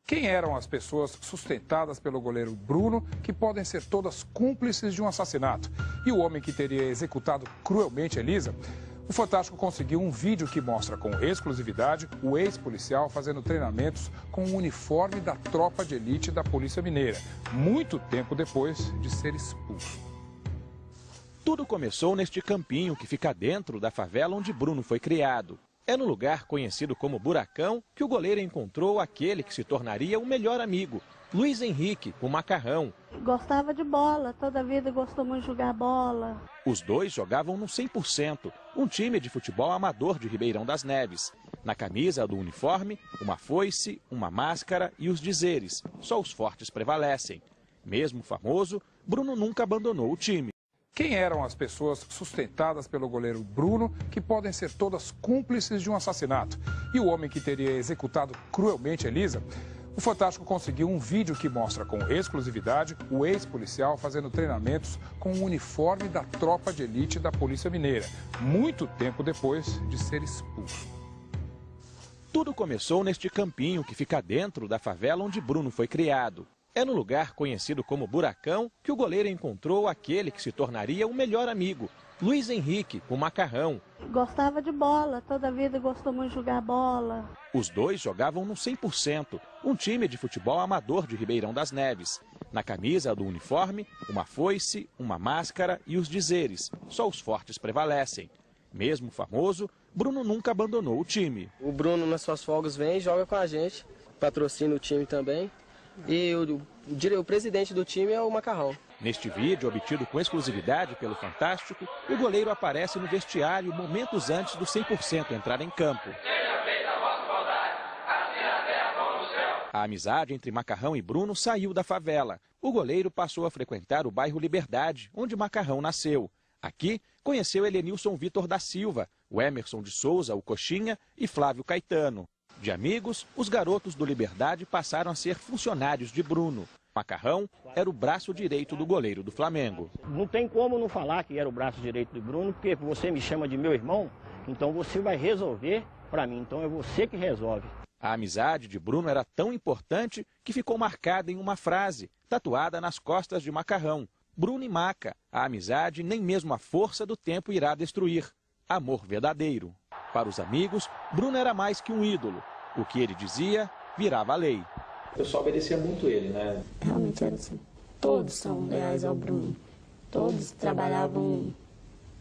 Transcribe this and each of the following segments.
Quem eram as pessoas sustentadas pelo goleiro Bruno, que podem ser todas cúmplices de um assassinato? E o homem que teria executado cruelmente Elisa? O Fantástico conseguiu um vídeo que mostra com exclusividade o ex-policial fazendo treinamentos com o uniforme da tropa de elite da Polícia Mineira, muito tempo depois de ser expulso. Tudo começou neste campinho que fica dentro da favela onde Bruno foi criado. É no lugar conhecido como Buracão que o goleiro encontrou aquele que se tornaria o melhor amigo, Luiz Henrique, o Macarrão. Gostava de bola, toda a vida gostou muito de jogar bola. Os dois jogavam no 100%, um time de futebol amador de Ribeirão das Neves. Na camisa do uniforme, uma foice, uma máscara e os dizeres, só os fortes prevalecem. Mesmo famoso, Bruno nunca abandonou o time. Quem eram as pessoas sustentadas pelo goleiro Bruno, que podem ser todas cúmplices de um assassinato? E o homem que teria executado cruelmente Elisa? O Fantástico conseguiu um vídeo que mostra com exclusividade o ex-policial fazendo treinamentos com o uniforme da tropa de elite da Polícia Mineira, muito tempo depois de ser expulso. Tudo começou neste campinho que fica dentro da favela onde Bruno foi criado. É no lugar conhecido como Buracão que o goleiro encontrou aquele que se tornaria o melhor amigo, Luiz Henrique, o Macarrão. Gostava de bola, toda a vida gostou muito de jogar bola. Os dois jogavam no 100%, um time de futebol amador de Ribeirão das Neves. Na camisa do uniforme, uma foice, uma máscara e os dizeres, só os fortes prevalecem. Mesmo famoso, Bruno nunca abandonou o time. O Bruno, nas suas folgas, vem e joga com a gente, patrocina o time também. E o presidente do time é o Macarrão. Neste vídeo, obtido com exclusividade pelo Fantástico, o goleiro aparece no vestiário momentos antes do 100% entrar em campo. A amizade entre Macarrão e Bruno saiu da favela. O goleiro passou a frequentar o bairro Liberdade, onde Macarrão nasceu. Aqui, conheceu Elenilson Vitor da Silva, o Emerson de Souza, o Coxinha, e Flávio Caetano. De amigos, os garotos do Liberdade passaram a ser funcionários de Bruno. Macarrão era o braço direito do goleiro do Flamengo. Não tem como não falar que era o braço direito do Bruno, porque você me chama de meu irmão, então você vai resolver para mim, então é você que resolve. A amizade de Bruno era tão importante que ficou marcada em uma frase, tatuada nas costas de Macarrão. Bruno e Maca, a amizade nem mesmo a força do tempo irá destruir. Amor verdadeiro. Para os amigos, Bruno era mais que um ídolo. O que ele dizia virava lei. O pessoal obedecia muito ele, né? Realmente era assim. Todos são leais ao Bruno. Todos trabalhavam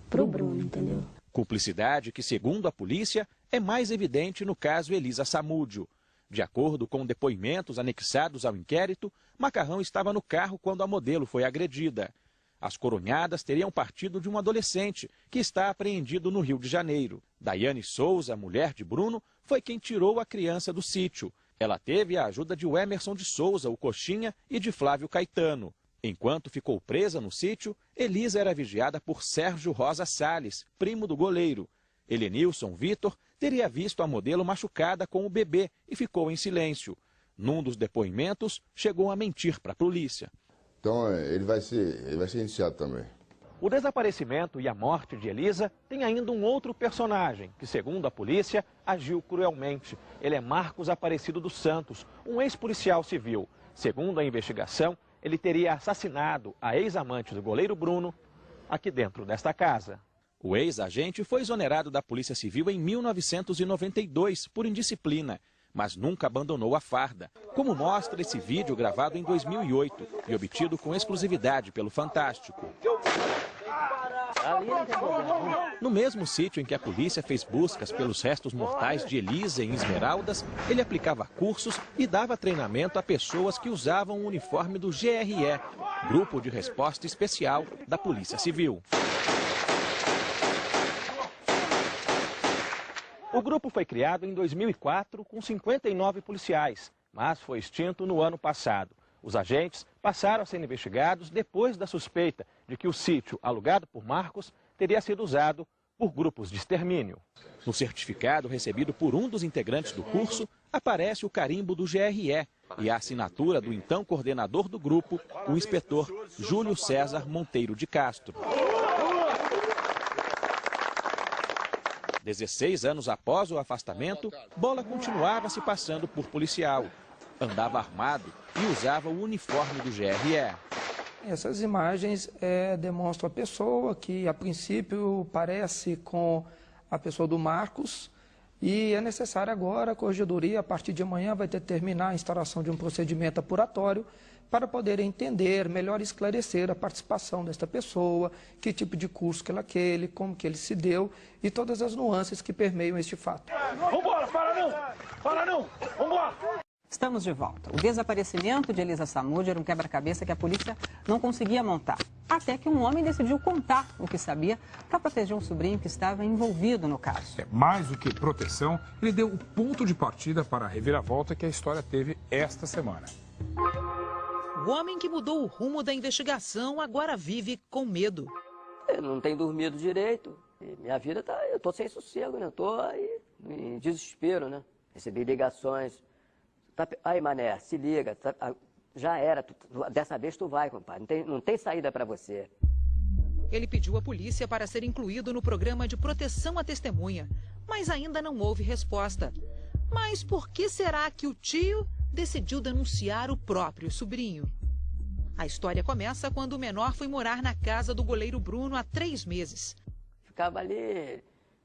pro Bruno, entendeu? Cumplicidade que, segundo a polícia, é mais evidente no caso Elisa Samúdio. De acordo com depoimentos anexados ao inquérito, Macarrão estava no carro quando a modelo foi agredida. As coronhadas teriam partido de um adolescente que está apreendido no Rio de Janeiro. Daiane Souza, mulher de Bruno, foi quem tirou a criança do sítio. Ela teve a ajuda de Emerson de Souza, o Coxinha, e de Flávio Caetano. Enquanto ficou presa no sítio, Elisa era vigiada por Sérgio Rosa Salles, primo do goleiro. Elenilson Vitor teria visto a modelo machucada com o bebê e ficou em silêncio. Num dos depoimentos, chegou a mentir para a polícia. Então ele vai ser indiciado também. O desaparecimento e a morte de Elisa tem ainda um outro personagem que, segundo a polícia, agiu cruelmente. Ele é Marcos Aparecido dos Santos, um ex-policial civil. Segundo a investigação, ele teria assassinado a ex-amante do goleiro Bruno aqui dentro desta casa. O ex-agente foi exonerado da Polícia Civil em 1992 por indisciplina, mas nunca abandonou a farda, como mostra esse vídeo gravado em 2008 e obtido com exclusividade pelo Fantástico. No mesmo sítio em que a polícia fez buscas pelos restos mortais de Elisa em Esmeraldas, ele aplicava cursos e dava treinamento a pessoas que usavam o uniforme do GRE, Grupo de Resposta Especial da Polícia Civil. O grupo foi criado em 2004 com 59 policiais, mas foi extinto no ano passado. Os agentes passaram a ser investigados depois da suspeita de que o sítio alugado por Marcos teria sido usado por grupos de extermínio. No certificado recebido por um dos integrantes do curso, aparece o carimbo do GRE e a assinatura do então coordenador do grupo, o inspetor Júlio César Monteiro de Castro. 16 anos após o afastamento, Bola continuava se passando por policial. Andava armado e usava o uniforme do GRE. Essas imagens demonstram a pessoa que, a princípio, parece com a pessoa do Marcos, e é necessário agora a corregedoria, a partir de amanhã, vai determinar a instauração de um procedimento apuratório para poder entender, melhor esclarecer a participação desta pessoa, que tipo de curso que ela quer, como que ele se deu e todas as nuances que permeiam este fato. Vambora, para não, vambora! Estamos de volta. O desaparecimento de Elisa Samúdio era um quebra-cabeça que a polícia não conseguia montar. Até que um homem decidiu contar o que sabia para proteger um sobrinho que estava envolvido no caso. Mais do que proteção, ele deu o ponto de partida para a reviravolta que a história teve esta semana. O homem que mudou o rumo da investigação agora vive com medo. Eu não tenho dormido direito. Minha vida tá... Eu tô sem sossego, né? Eu tô aí em desespero, né? Recebi ligações. Aí, mané, se liga, já era, dessa vez tu vai, compadre, não tem saída para você. Ele pediu à polícia para ser incluído no programa de proteção à testemunha, mas ainda não houve resposta. Mas por que será que o tio decidiu denunciar o próprio sobrinho? A história começa quando o menor foi morar na casa do goleiro Bruno há 3 meses. Ficava ali,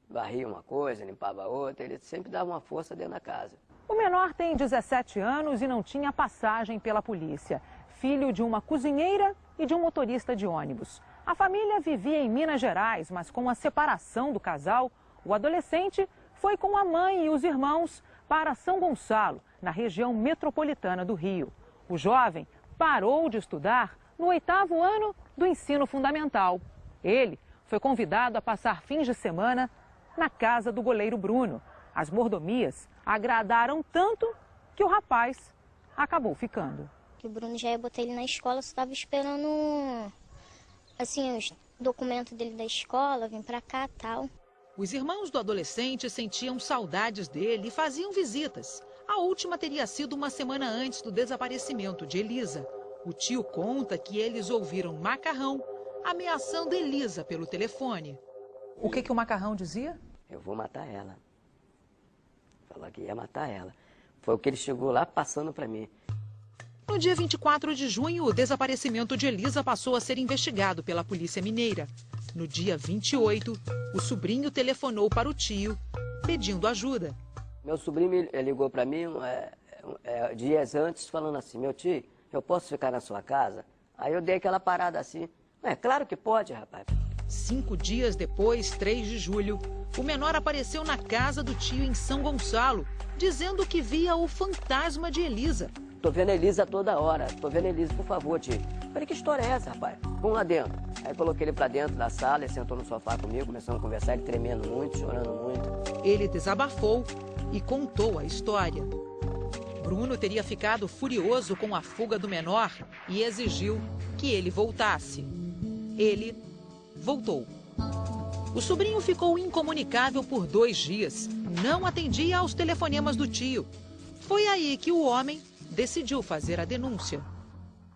varria uma coisa, limpava outra, ele sempre dava uma força dentro da casa. O menor tem 17 anos e não tinha passagem pela polícia. Filho de uma cozinheira e de um motorista de ônibus. A família vivia em Minas Gerais, mas com a separação do casal, o adolescente foi com a mãe e os irmãos para São Gonçalo, na região metropolitana do Rio. O jovem parou de estudar no 8º ano do ensino fundamental. Ele foi convidado a passar fins de semana na casa do goleiro Bruno. As mordomias agradaram tanto que o rapaz acabou ficando. O Bruno já ia botar ele na escola, só estava esperando assim, os documentos dele da escola, vir para cá e tal. Os irmãos do adolescente sentiam saudades dele e faziam visitas. A última teria sido uma semana antes do desaparecimento de Elisa. O tio conta que eles ouviram Macarrão ameaçando Elisa pelo telefone. O que o Macarrão dizia? Eu vou matar ela. Falou que ia matar ela. Foi o que ele chegou lá passando para mim. No dia 24 de junho, o desaparecimento de Elisa passou a ser investigado pela Polícia Mineira. No dia 28, o sobrinho telefonou para o tio, pedindo ajuda. Meu sobrinho ligou para mim dias antes, falando assim, meu tio, eu posso ficar na sua casa? Aí eu dei aquela parada assim. É claro que pode, rapaz. 5 dias depois, 3 de julho, o menor apareceu na casa do tio em São Gonçalo, dizendo que via o fantasma de Elisa. Tô vendo a Elisa toda hora. Tô vendo a Elisa, por favor, tio. Falei, que história é essa, rapaz? Vamos lá dentro. Aí coloquei ele pra dentro da sala, ele sentou no sofá comigo, começamos a conversar, ele tremendo muito, chorando muito. Ele desabafou e contou a história. Bruno teria ficado furioso com a fuga do menor e exigiu que ele voltasse. Ele voltou. O sobrinho ficou incomunicável por 2 dias. Não atendia aos telefonemas do tio. Foi aí que o homem decidiu fazer a denúncia.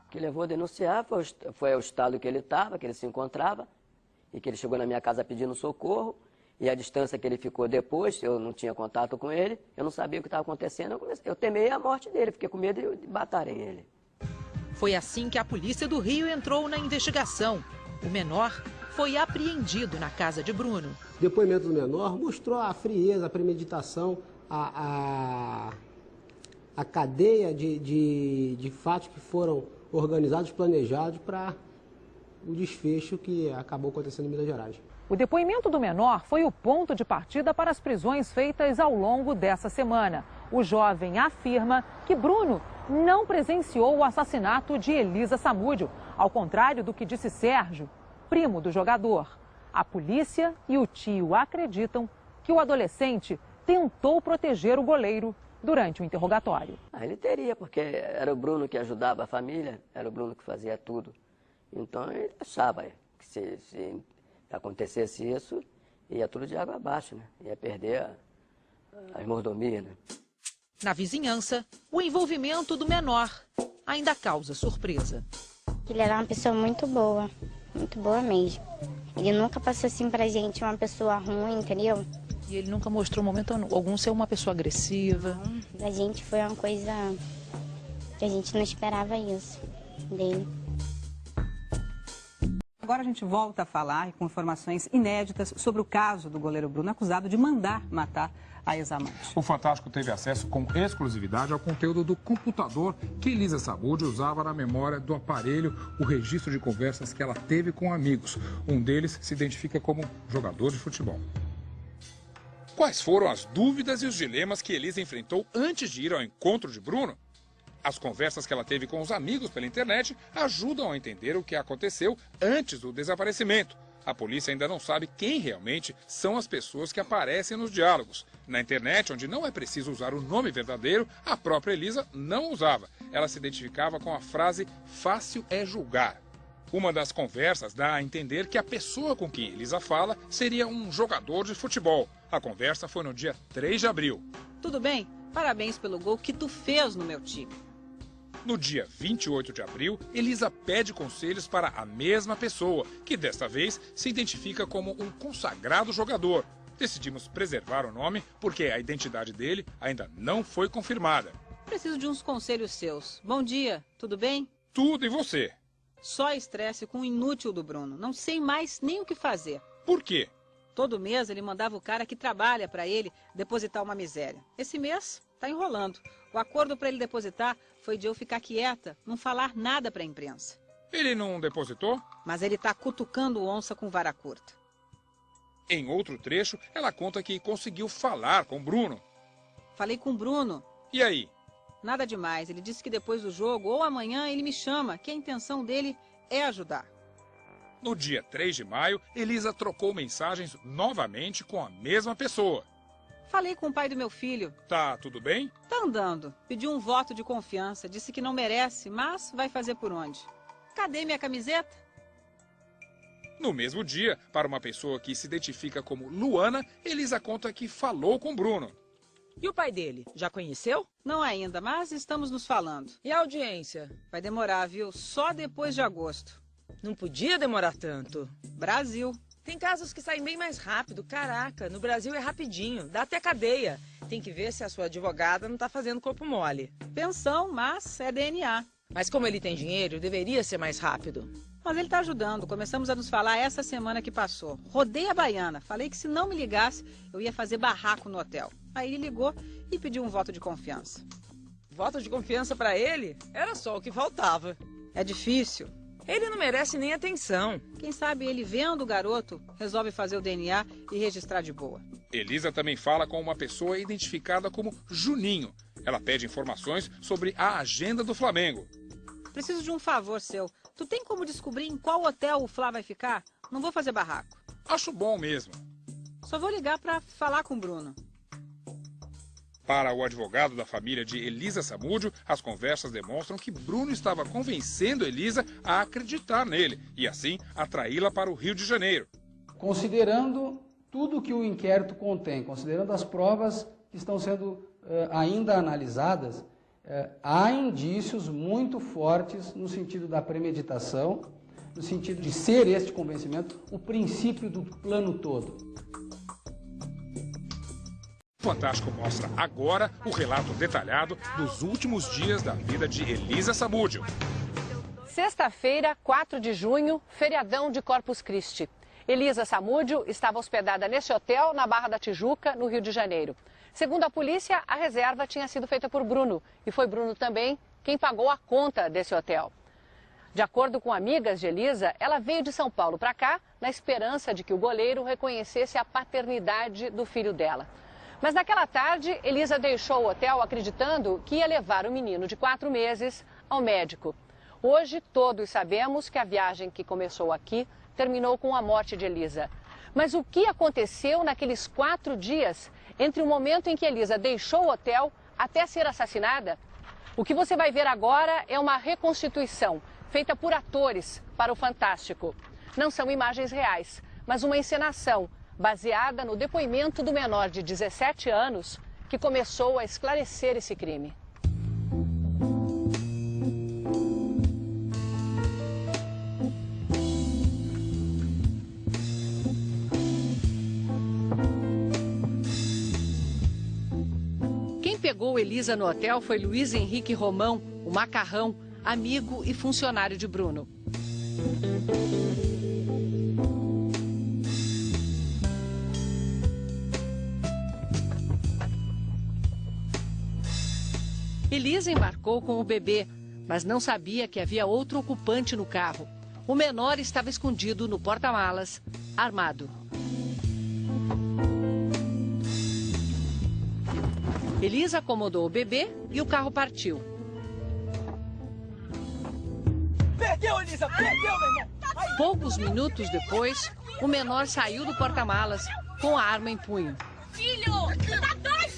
O que levou a denunciar foi o estado que ele estava, que ele se encontrava, e que ele chegou na minha casa pedindo socorro, e a distância que ele ficou depois, eu não tinha contato com ele, eu não sabia o que estava acontecendo, eu temei a morte dele, fiquei com medo de matarem ele. Foi assim que a polícia do Rio entrou na investigação. O menor foi apreendido na casa de Bruno. O depoimento do menor mostrou a frieza, a premeditação, a cadeia de fatos que foram organizados, planejados para o desfecho que acabou acontecendo em Minas Gerais. O depoimento do menor foi o ponto de partida para as prisões feitas ao longo dessa semana. O jovem afirma que Bruno não presenciou o assassinato de Elisa Samúdio, ao contrário do que disse Sérgio, primo do jogador. A polícia e o tio acreditam que o adolescente tentou proteger o goleiro durante o interrogatório. Ele teria, porque era o Bruno que ajudava a família, era o Bruno que fazia tudo. Então ele achava que se acontecesse isso, ia tudo de água abaixo, né? Ia perder as mordomias, né? Na vizinhança, o envolvimento do menor ainda causa surpresa. Ele era uma pessoa muito boa mesmo. Ele nunca passou assim pra gente uma pessoa ruim, entendeu? E ele nunca mostrou momento algum ser uma pessoa agressiva? Pra gente foi uma coisa que a gente não esperava isso dele. Agora a gente volta a falar com informações inéditas sobre o caso do goleiro Bruno, acusado de mandar matar a ex-amante. O Fantástico teve acesso com exclusividade ao conteúdo do computador que Elisa Samúdio usava na memória do aparelho, o registro de conversas que ela teve com amigos. Um deles se identifica como jogador de futebol. Quais foram as dúvidas e os dilemas que Elisa enfrentou antes de ir ao encontro de Bruno? As conversas que ela teve com os amigos pela internet ajudam a entender o que aconteceu antes do desaparecimento. A polícia ainda não sabe quem realmente são as pessoas que aparecem nos diálogos. Na internet, onde não é preciso usar o nome verdadeiro, a própria Elisa não usava. Ela se identificava com a frase "fácil é julgar". Uma das conversas dá a entender que a pessoa com quem Elisa fala seria um jogador de futebol. A conversa foi no dia 3 de abril. Tudo bem? Parabéns pelo gol que tu fez no meu time. No dia 28 de abril, Elisa pede conselhos para a mesma pessoa, que desta vez se identifica como um consagrado jogador. Decidimos preservar o nome porque a identidade dele ainda não foi confirmada. Preciso de uns conselhos seus. Bom dia, tudo bem? Tudo, e você? Só estresse com o inútil do Bruno. Não sei mais nem o que fazer. Por quê? Todo mês ele mandava o cara que trabalha para ele depositar uma miséria. Esse mês tá enrolando. O acordo para ele depositar foi de eu ficar quieta, não falar nada para a imprensa. Ele não depositou? Mas ele tá cutucando onça com vara curta. Em outro trecho, ela conta que conseguiu falar com Bruno. Falei com o Bruno. E aí? Nada demais. Ele disse que depois do jogo ou amanhã ele me chama, que a intenção dele é ajudar. No dia 3 de maio, Elisa trocou mensagens novamente com a mesma pessoa. Falei com o pai do meu filho. Tá tudo bem? Tá andando. Pediu um voto de confiança. Disse que não merece, mas vai fazer por onde? Cadê minha camiseta? No mesmo dia, para uma pessoa que se identifica como Luana, Elisa conta que falou com Bruno. E o pai dele? Já conheceu? Não ainda, mas estamos nos falando. E a audiência? Vai demorar, viu? Só depois de agosto. Não podia demorar tanto. Brasil. Tem casos que saem bem mais rápido. Caraca, no Brasil é rapidinho. Dá até cadeia. Tem que ver se a sua advogada não tá fazendo corpo mole. Pensão, mas é DNA. Mas como ele tem dinheiro, deveria ser mais rápido. Mas ele tá ajudando. Começamos a nos falar essa semana que passou. Rodei a baiana. Falei que se não me ligasse, eu ia fazer barraco no hotel. Aí ele ligou e pediu um voto de confiança. Voto de confiança pra ele? Era só o que faltava. É difícil. Ele não merece nem atenção. Quem sabe ele, vendo o garoto, resolve fazer o DNA e registrar de boa. Elisa também fala com uma pessoa identificada como Juninho. Ela pede informações sobre a agenda do Flamengo. Preciso de um favor seu. Tu tem como descobrir em qual hotel o Flá vai ficar? Não vou fazer barraco. Acho bom mesmo. Só vou ligar pra falar com o Bruno. Para o advogado da família de Elisa Samúdio, as conversas demonstram que Bruno estava convencendo Elisa a acreditar nele e, assim, atraí-la para o Rio de Janeiro. Considerando tudo que o inquérito contém, considerando as provas que estão sendo ainda analisadas, há indícios muito fortes no sentido da premeditação, no sentido de ser este convencimento o princípio do plano todo. O Fantástico mostra agora o relato detalhado dos últimos dias da vida de Elisa Samúdio. Sexta-feira, 4 de junho, feriadão de Corpus Christi. Elisa Samúdio estava hospedada nesse hotel na Barra da Tijuca, no Rio de Janeiro. Segundo a polícia, a reserva tinha sido feita por Bruno e foi Bruno também quem pagou a conta desse hotel. De acordo com amigas de Elisa, ela veio de São Paulo para cá na esperança de que o goleiro reconhecesse a paternidade do filho dela. Mas naquela tarde, Elisa deixou o hotel acreditando que ia levar o menino de 4 meses ao médico. Hoje, todos sabemos que a viagem que começou aqui terminou com a morte de Elisa. Mas o que aconteceu naqueles 4 dias, entre o momento em que Elisa deixou o hotel até ser assassinada? O que você vai ver agora é uma reconstituição feita por atores para o Fantástico. Não são imagens reais, mas uma encenação baseada no depoimento do menor de 17 anos que começou a esclarecer esse crime. Quem pegou Elisa no hotel foi Luiz Henrique Romão, o Macarrão, amigo e funcionário de Bruno. Elisa embarcou com o bebê, mas não sabia que havia outro ocupante no carro. O menor estava escondido no porta-malas, armado. Elisa acomodou o bebê e o carro partiu. Perdeu, Elisa! Perdeu, meu irmão! Poucos minutos depois, o menor saiu do porta-malas com a arma em punho. Filho, tá doido?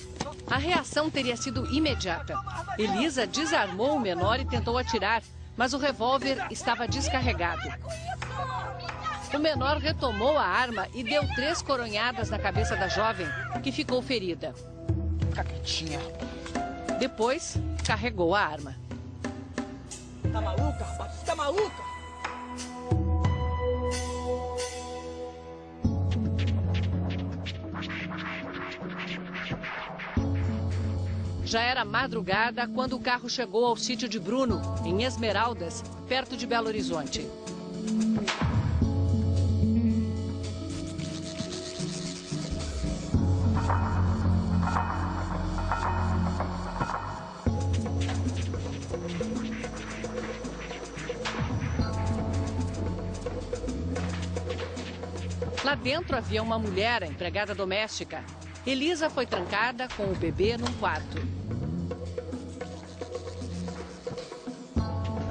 A reação teria sido imediata. Elisa desarmou o menor e tentou atirar, mas o revólver estava descarregado. O menor retomou a arma e deu 3 coronhadas na cabeça da jovem, que ficou ferida. Fica quietinha. Depois, carregou a arma. Tá maluca, rapaz? Você tá maluca? Já era madrugada quando o carro chegou ao sítio de Bruno, em Esmeraldas, perto de Belo Horizonte. Lá dentro havia uma mulher, a empregada doméstica. Elisa foi trancada com o bebê num quarto.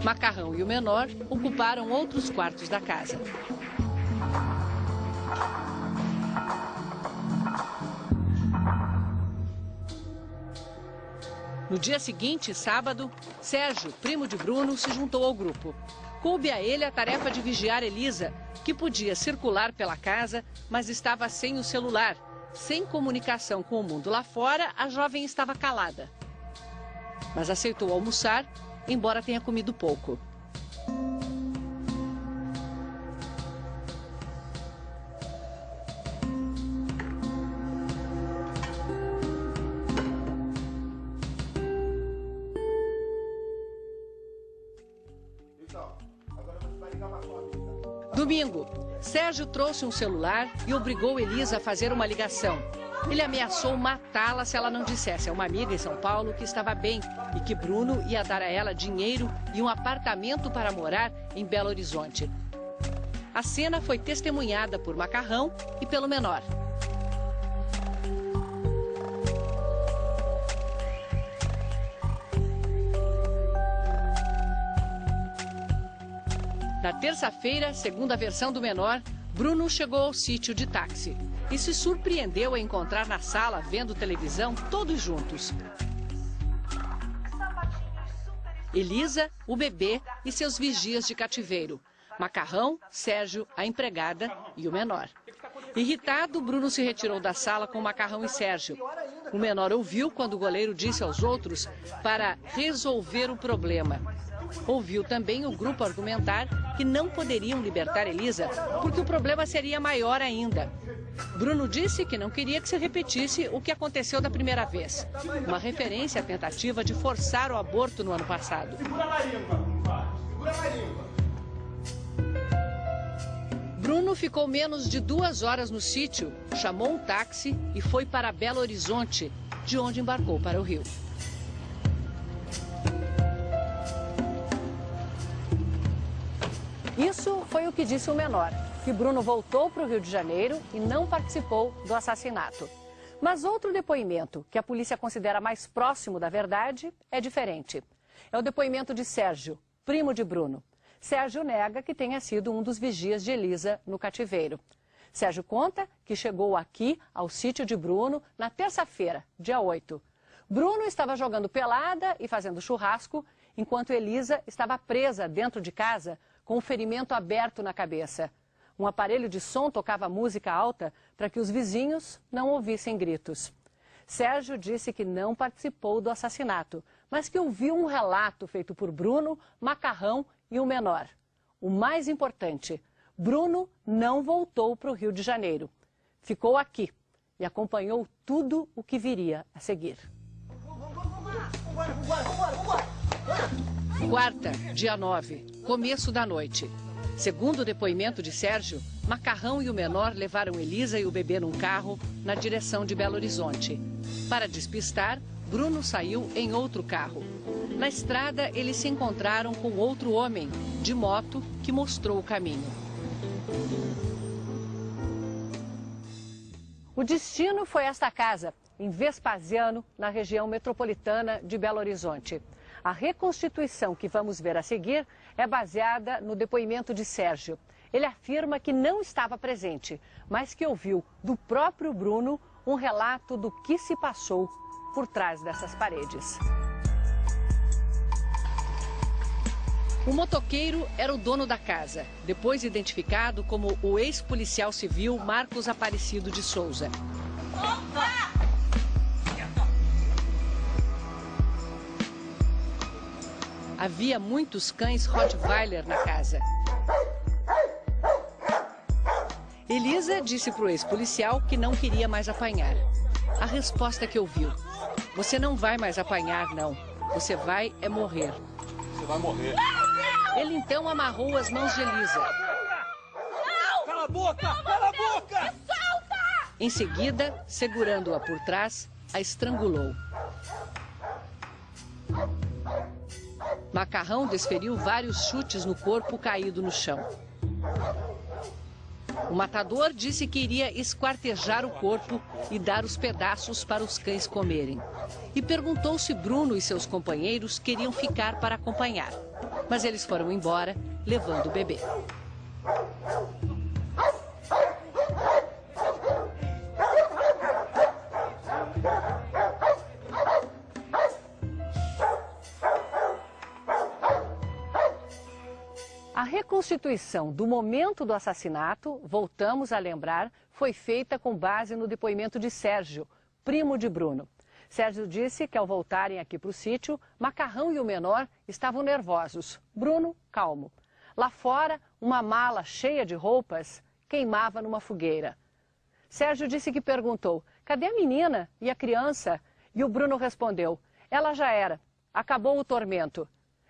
Macarrão e o menor ocuparam outros quartos da casa. No dia seguinte, sábado, Sérgio, primo de Bruno, se juntou ao grupo. Coube a ele a tarefa de vigiar Elisa, que podia circular pela casa, mas estava sem o celular. Sem comunicação com o mundo lá fora, a jovem estava calada. Mas aceitou almoçar, embora tenha comido pouco. Domingo, Sérgio trouxe um celular e obrigou Elisa a fazer uma ligação. Ele ameaçou matá-la se ela não dissesse a uma amiga em São Paulo que estava bem e que Bruno ia dar a ela dinheiro e um apartamento para morar em Belo Horizonte. A cena foi testemunhada por Macarrão e pelo menor. Na terça-feira, segundo a versão do menor, Bruno chegou ao sítio de táxi e se surpreendeu a encontrar na sala, vendo televisão, todos juntos. Elisa, o bebê e seus vigias de cativeiro. Macarrão, Sérgio, a empregada e o menor. Irritado, Bruno se retirou da sala com Macarrão e Sérgio. O menor ouviu quando o goleiro disse aos outros para resolver o problema. Ouviu também o grupo argumentar que não poderiam libertar Elisa porque o problema seria maior ainda. Bruno disse que não queria que se repetisse o que aconteceu da primeira vez. Uma referência à tentativa de forçar o aborto no ano passado. Bruno ficou menos de 2 horas no sítio, chamou um táxi e foi para Belo Horizonte, de onde embarcou para o Rio. Isso foi o que disse o menor, que Bruno voltou para o Rio de Janeiro e não participou do assassinato. Mas outro depoimento, que a polícia considera mais próximo da verdade, é diferente. É o depoimento de Sérgio, primo de Bruno. Sérgio nega que tenha sido um dos vigias de Elisa no cativeiro. Sérgio conta que chegou aqui, ao sítio de Bruno, na terça-feira, dia 8. Bruno estava jogando pelada e fazendo churrasco, enquanto Elisa estava presa dentro de casa, com um ferimento aberto na cabeça. Um aparelho de som tocava música alta para que os vizinhos não ouvissem gritos. Sérgio disse que não participou do assassinato, mas que ouviu um relato feito por Bruno, Macarrão e o menor. O mais importante, Bruno não voltou para o Rio de Janeiro. Ficou aqui e acompanhou tudo o que viria a seguir. Vambora! Quarta, dia 9, começo da noite. Segundo o depoimento de Sérgio, Macarrão e o menor levaram Elisa e o bebê num carro na direção de Belo Horizonte. Para despistar, Bruno saiu em outro carro. Na estrada, eles se encontraram com outro homem, de moto, que mostrou o caminho. O destino foi esta casa, em Vespasiano, na região metropolitana de Belo Horizonte. A reconstituição que vamos ver a seguir é baseada no depoimento de Sérgio. Ele afirma que não estava presente, mas que ouviu do próprio Bruno um relato do que se passou por trás dessas paredes. O motoqueiro era o dono da casa, depois identificado como o ex-policial civil Marcos Aparecido de Souza. Havia muitos cães Rottweiler na casa. Elisa disse para o ex-policial que não queria mais apanhar. A resposta que ouviu: "Você não vai mais apanhar, não. Você vai é morrer." Você vai morrer. Ele então amarrou as mãos de Elisa. Não! Cala a boca! Cala a boca! Me solta! Em seguida, segurando-a por trás, a estrangulou. Macarrão desferiu vários chutes no corpo caído no chão. O matador disse que iria esquartejar o corpo e dar os pedaços para os cães comerem. E perguntou se Bruno e seus companheiros queriam ficar para acompanhar. Mas eles foram embora, levando o bebê. A reconstituição do momento do assassinato, voltamos a lembrar, foi feita com base no depoimento de Sérgio, primo de Bruno. Sérgio disse que ao voltarem aqui para o sítio, Macarrão e o menor estavam nervosos, Bruno calmo. Lá fora, uma mala cheia de roupas queimava numa fogueira. Sérgio disse que perguntou: "Cadê a menina e a criança?" E o Bruno respondeu: "Ela já era, acabou o tormento."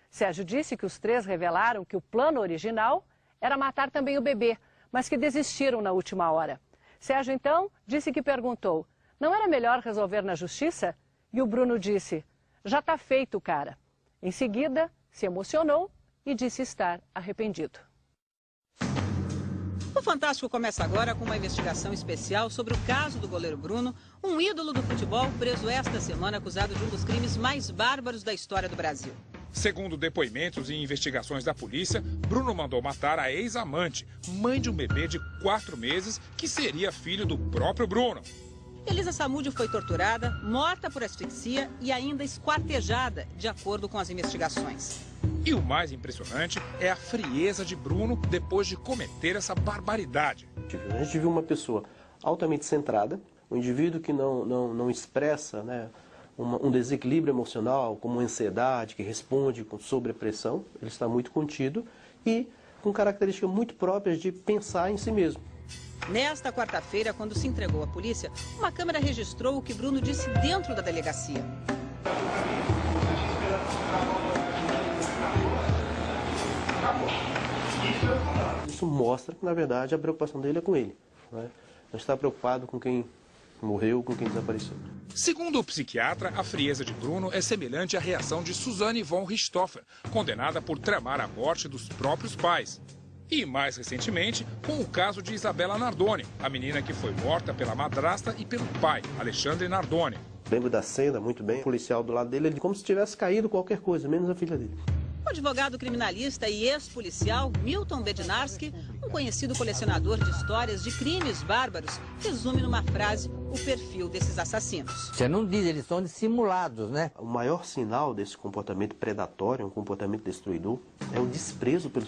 Sérgio disse que os três revelaram que o plano original era matar também o bebê, mas que desistiram na última hora. Sérgio, então, disse que perguntou: "Não era melhor resolver na justiça?" E o Bruno disse: "Já está feito, cara." Em seguida, se emocionou e disse estar arrependido. O Fantástico começa agora com uma investigação especial sobre o caso do goleiro Bruno, um ídolo do futebol preso esta semana acusado de um dos crimes mais bárbaros da história do Brasil. Segundo depoimentos e investigações da polícia, Bruno mandou matar a ex-amante, mãe de um bebê de 4 meses, que seria filho do próprio Bruno. Elisa Samúdio foi torturada, morta por asfixia e ainda esquartejada, de acordo com as investigações. E o mais impressionante é a frieza de Bruno depois de cometer essa barbaridade. A gente viu uma pessoa altamente centrada, um indivíduo que não expressa, né, um desequilíbrio emocional, como ansiedade, que responde sob pressão. Ele está muito contido e com características muito próprias de pensar em si mesmo. Nesta quarta-feira, quando se entregou à polícia, uma câmera registrou o que Bruno disse dentro da delegacia. Isso mostra que, na verdade, a preocupação dele é com ele, né? Não está preocupado com quem morreu, com quem desapareceu. Segundo o psiquiatra, a frieza de Bruno é semelhante à reação de Suzanne von Richthofen, condenada por tramar a morte dos próprios pais. E, mais recentemente, com o caso de Isabela Nardoni, a menina que foi morta pela madrasta e pelo pai, Alexandre Nardoni. Lembro da cena muito bem, o policial do lado dele, como se tivesse caído qualquer coisa, menos a filha dele. O advogado criminalista e ex-policial Milton Bednarski, um conhecido colecionador de histórias de crimes bárbaros, resume numa frase o perfil desses assassinos. Você não diz, eles são dissimulados, né? O maior sinal desse comportamento predatório, um comportamento destruidor, é o desprezo pelo